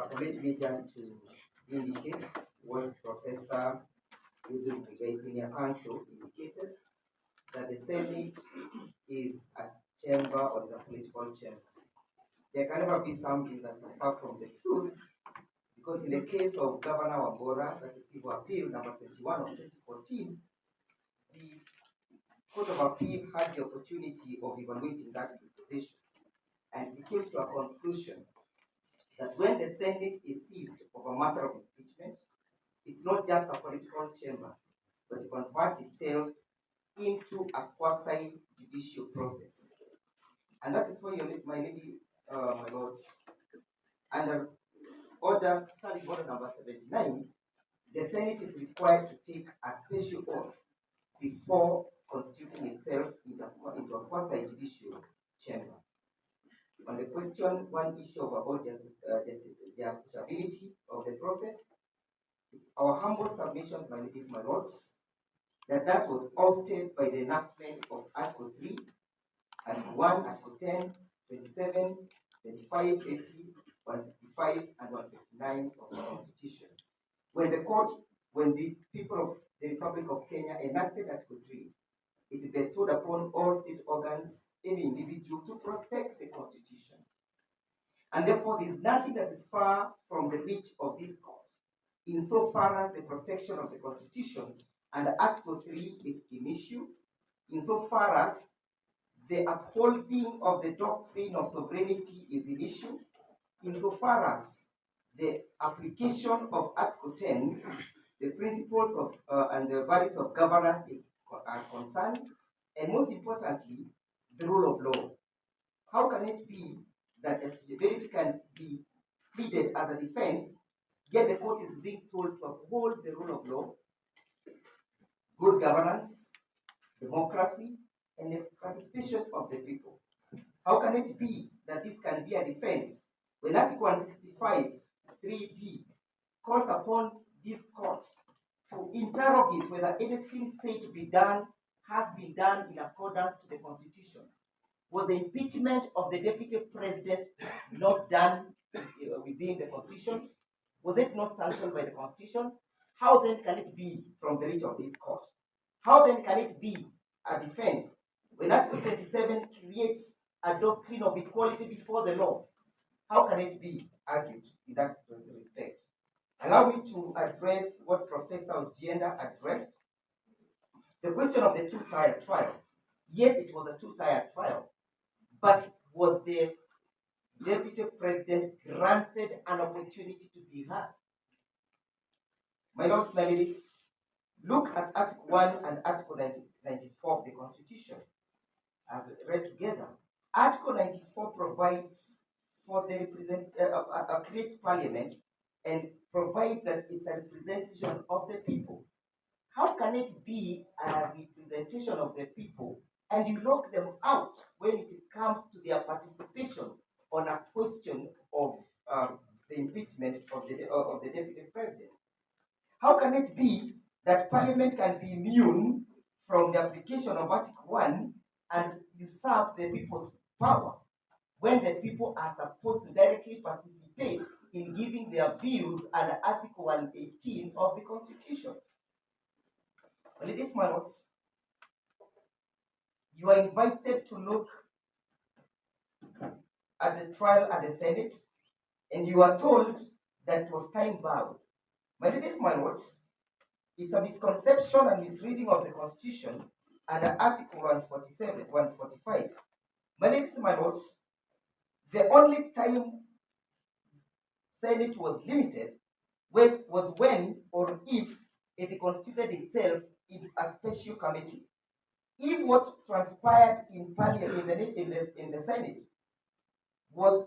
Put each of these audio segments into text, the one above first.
Permit me just to indicate what Professor Kithure Senior Counsel indicated, that the Senate is a chamber or is a political chamber. There can never be something that is far from the truth, because in the case of Governor Wambora, that is Civil Appeal number 21 of 2014, the Court of Appeal had the opportunity of evaluating that position, and it came to a conclusion that when the Senate is seized of a matter of impeachment, it's not just a political chamber, but it converts itself into a quasi-judicial process. And that is why, my lady, my lords, under Standing Order number 79, the Senate is required to take a special oath before constituting itself into a quasi-judicial chamber. On the question, one issue about justiciability of the process, it's our humble submissions, my ladies, my lords, that was ousted by the enactment of Article 3, Article 1, Article 10, 27, 25, 50, 165, and 159 of the Constitution. When the people of the Republic of Kenya enacted Article 3, it bestowed upon all state organs, any individual, to protect the Constitution. And therefore, there is nothing that is far from the reach of this court, insofar as the protection of the Constitution under Article 3 is in issue, insofar as the upholding of the doctrine of sovereignty is in issue, insofar as the application of Article 10, the principles of and the values of governance are concerned, and most importantly, the rule of law. How can it be that justiciability can be pleaded as a defense, yet the court is being told to uphold the rule of law, good governance, democracy, and the participation of the people? How can it be that this can be a defense when Article 165, 3D calls upon this court to interrogate whether anything said to be done has been done in accordance to the Constitution? Was the impeachment of the Deputy President not done within the Constitution? Was it not sanctioned by the Constitution? How then can it be from the reach of this court? How then can it be a defense when Article 27 creates a doctrine of equality before the law? How can it be argued in that respect? Allow me to address what Professor Ojienda addressed. The question of the two-tier trial. Yes, it was a two-tier trial, but was the Deputy President granted an opportunity to be heard? My lords, my ladies, look at Article 1 and Article 94 of the Constitution as read together. Article 94 provides for the creates Parliament and provides that it's a representation of the people. How can it be a representation of the people and you lock them out when it comes to their participation on a question of the impeachment of the Deputy President? How can it be that Parliament can be immune from the application of Article 1 and usurp the people's power when the people are supposed to directly participate in giving their views under Article 118 of the Constitution? Ladies, my lords, you are invited to look at the trial at the Senate, and you are told that it was time-bound. My ladies, my lords, it's a misconception and misreading of the Constitution under Article 147, 145. My ladies, my lords, the only time Senate was limited was when or if it constituted itself into a special committee. If what transpired in Parliament in the Senate was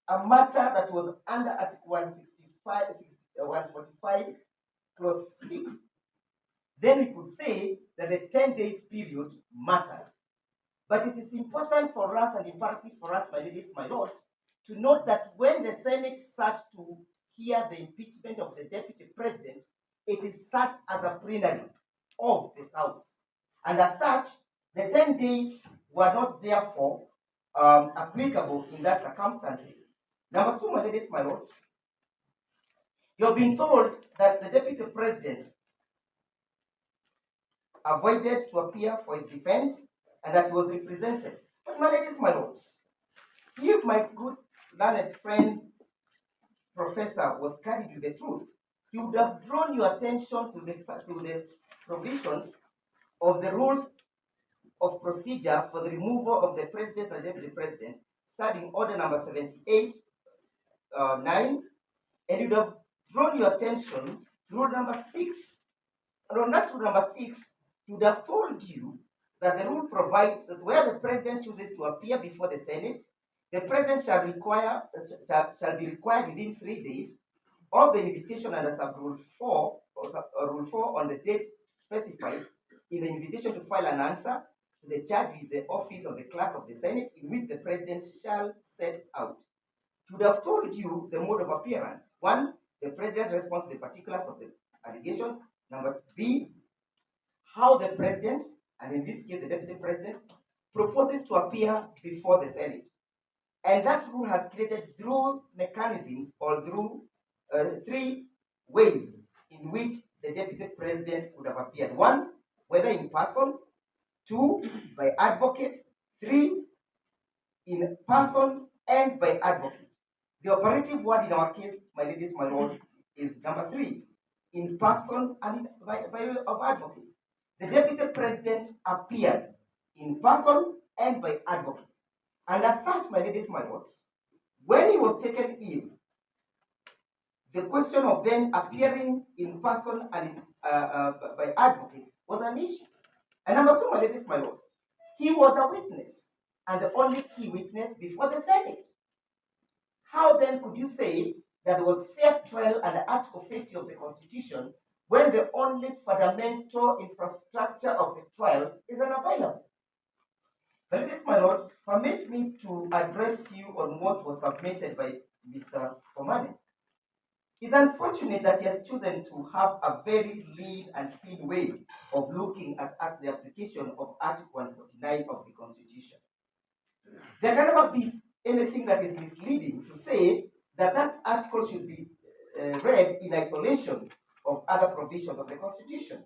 a matter that was under Article 145 plus 6, then we could say that the 10 days period mattered. But it is important for us and imperative for us, my ladies, my lords, to note that when the Senate sat to hear the impeachment of the Deputy President, it is sat as a plenary of the House. And as such, the 10 days were not therefore applicable in that circumstances. Number two, my ladies, my lords, you've been told that the deputy president avoided to appear for his defense and that he was represented. But my ladies, my lords, if my good learned friend professor was carried with the truth, he would have drawn your attention to the provisions of the rules of procedure for the removal of the president and deputy president, starting order number 78, 9, and you'd have drawn your attention to rule number 6. And on that rule number 6, he would have told you that the rule provides that where the president chooses to appear before the Senate, the president shall be required within 3 days of the invitation under sub rule 4 or rule 4 on the date specified in the invitation to file an answer to the charge with the office of the clerk of the Senate, in which the president shall set out. He would have told you the mode of appearance. 1, the president's response to the particulars of the allegations. Number B, how the president, and in this case the deputy president, proposes to appear before the Senate. And that rule has created through mechanisms or through 3 ways in which the deputy president would have appeared. 1, whether in person. 2, by advocate. 3, in person and by advocate. The operative word in our case, my ladies, my lords, is number 3, in person and by way of advocate. The deputy president appeared in person and by advocate. And as such, my ladies, my lords, when he was taken ill, the question of then appearing in person and by advocate was an issue. And number 2, my ladies, my lords, he was a witness and the only key witness before the Senate. How then could you say that there was fair trial under Article 50 of the Constitution when the only fundamental infrastructure of the trial is unavailable? Ladies, my lords, permit me to address you on what was submitted by Mr. Somane. It's unfortunate that he has chosen to have a very lean and thin way of looking at the application of Article 149 of the Constitution. There can never be anything that is misleading to say that that article should be read in isolation of other provisions of the Constitution.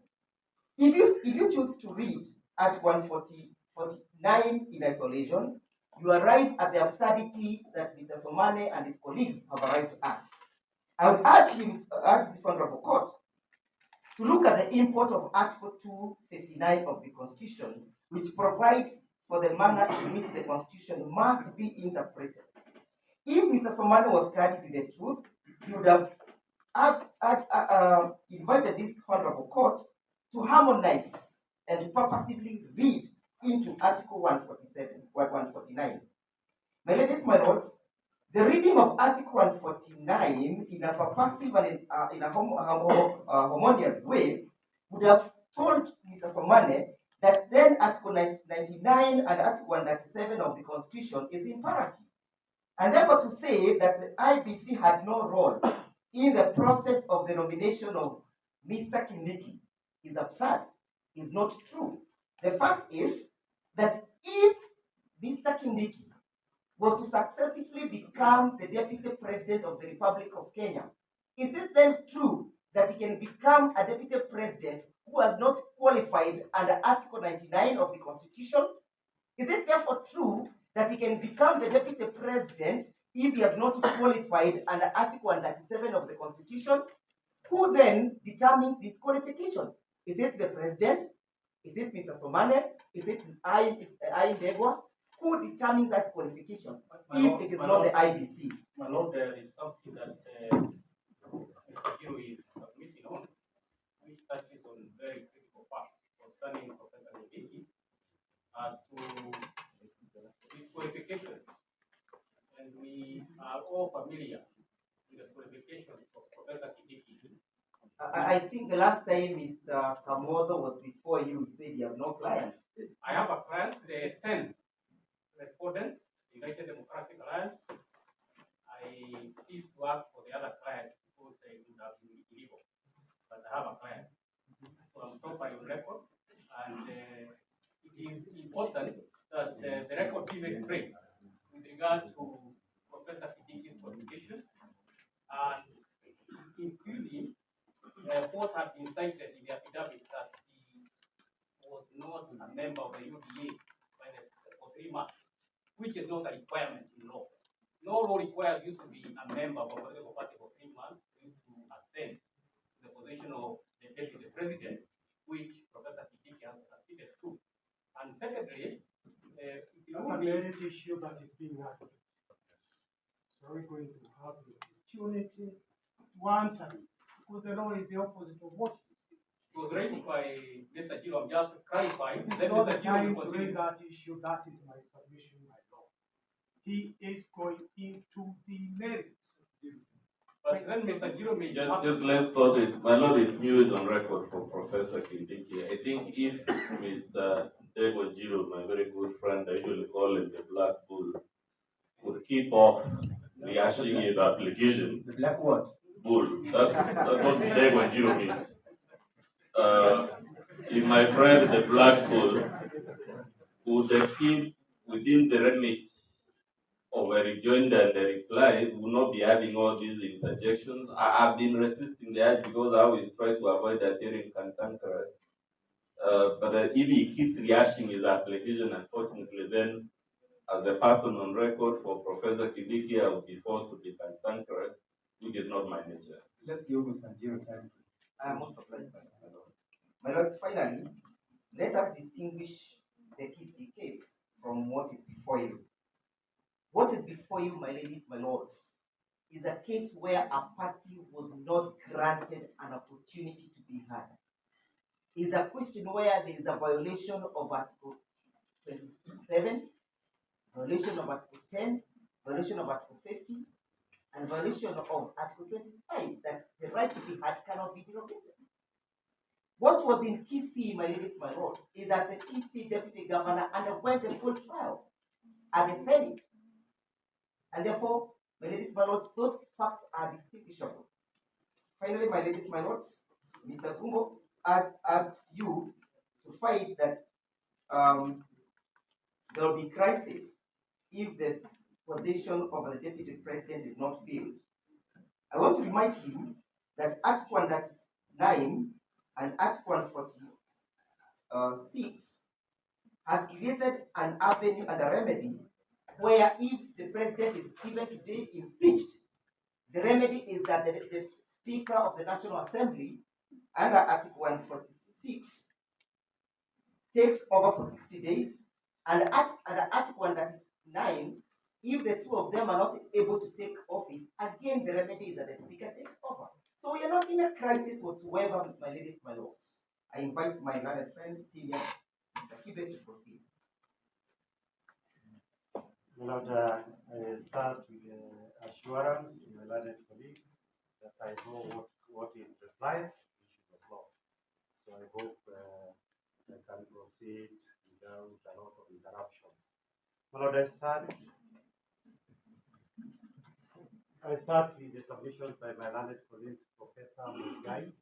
If you choose to read Article 149 in isolation, you arrive at the absurdity that Mr. Somane and his colleagues have arrived at. I would urge this honorable court to look at the import of Article 259 of the Constitution, which provides for the manner in which the Constitution must be interpreted. If Mr. Somane was carried with the truth, he would have invited this honorable court to harmonize and purposely read into Article 149. My ladies, my lords, the reading of Article 149 in a purposive and in a harmonious way would have told Mr. Somane that then Article 99 and Article 197 of the Constitution is imperative. And therefore to say that the IBC had no role in the process of the nomination of Mr. Kindiki is absurd, is not true. The fact is that if Mr. Kindiki was to successfully become the Deputy President of the Republic of Kenya, is it then true that he can become a Deputy President who has not qualified under Article 99 of the Constitution? Is it therefore true that he can become the Deputy President if he has not qualified under Article 137 of the Constitution? Who then determines this qualification? Is it the President? Is it Mr. Somane? Is it Ndegwa? Who determines that qualification if it is not the IBC? My Lord, there is something that Mr. Kithure is submitting on, which touches on very critical facts concerning Professor Kindiki as to his qualifications. And we are all familiar with the qualifications of Professor Kindiki. I think the last time Mr. Kamodo was before you, he said he has no client. I have a client, the 10th respondent, United Democratic Alliance. I ceased to work for the other client because it would have been illegal. But I have a client. So I'm properly on record. And it is important that the record is explained regard to Professor Kindiki's qualification, and including what had been cited in the affidavit that he was not a member of the UDA for 3 months, which is not a requirement in law. No law requires you to be a member of a political party for 3 months for you to ascend to the position of the deputy president, which Professor Kindiki has acceded to. And secondly, That's a merit issue that is being argued. So we're going to have the opportunity to answer it, because the law is the opposite of what it is. It was raised by Mr. Giro. I'm just clarifying. It's Then not Mr. the Giro time will to continue. raise that issue. That is my submission, my law. He is going into the merits. But then Mr. Giro may Just let's sort it. My lord, it's news on record for Professor Kindiki. I think if Mr. Ndegwa Jiro, my very good friend, I usually call him the Black Bull, would keep off rehashing his application. The black what? Bull. That's what Ndegwa Jiro means. If my friend the Black Bull would keep within the remit of a rejoinder and a reply, we will not be having all these interjections. I've been resisting that because I always try to avoid appearing cantankerous. But if he keeps rehashing his application, unfortunately, then as a person on record for Professor Kindiki, I will be forced to be cantankerous, which is not my nature. Let's give Mr. Jiro time. I am also surprised by my lord. My lords, finally, let us distinguish the Kisi case from what is before you. What is before you, my ladies, my lords, is a case where a party was not granted an opportunity to be heard. Is a question where there is a violation of Article 27, violation of Article 10, violation of Article 50, and violation of Article 25, that the right to be heard cannot be derogated. What was in Kisi, my ladies, my lords, is that the Kisi deputy governor underwent a full trial at the Senate. And therefore, my ladies, my lords, those facts are distinguishable. Finally, my ladies, my lords, Mr. Kumbo urged you to find that there will be crisis if the position of the deputy president is not filled. I want to remind you that Act 139 and Act 146 has created an avenue and a remedy where if the president is given today impeached, the remedy is that the Speaker of the National Assembly under Article 146 takes over for 60 days, and under Article 139, if the two of them are not able to take office, again the remedy is that the Speaker takes over. So we are not in a crisis whatsoever, my ladies, my lords. I invite my learned friend, Senior Mr. Kithure, to proceed. Lord, I start with the assurance to my learned colleagues that I know what is required issues of law. So I hope I can proceed without a lot of interruptions. Lord, I start with the submission by my learned colleague, Professor Mugai.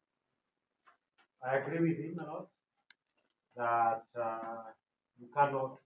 I agree with him a lot that you cannot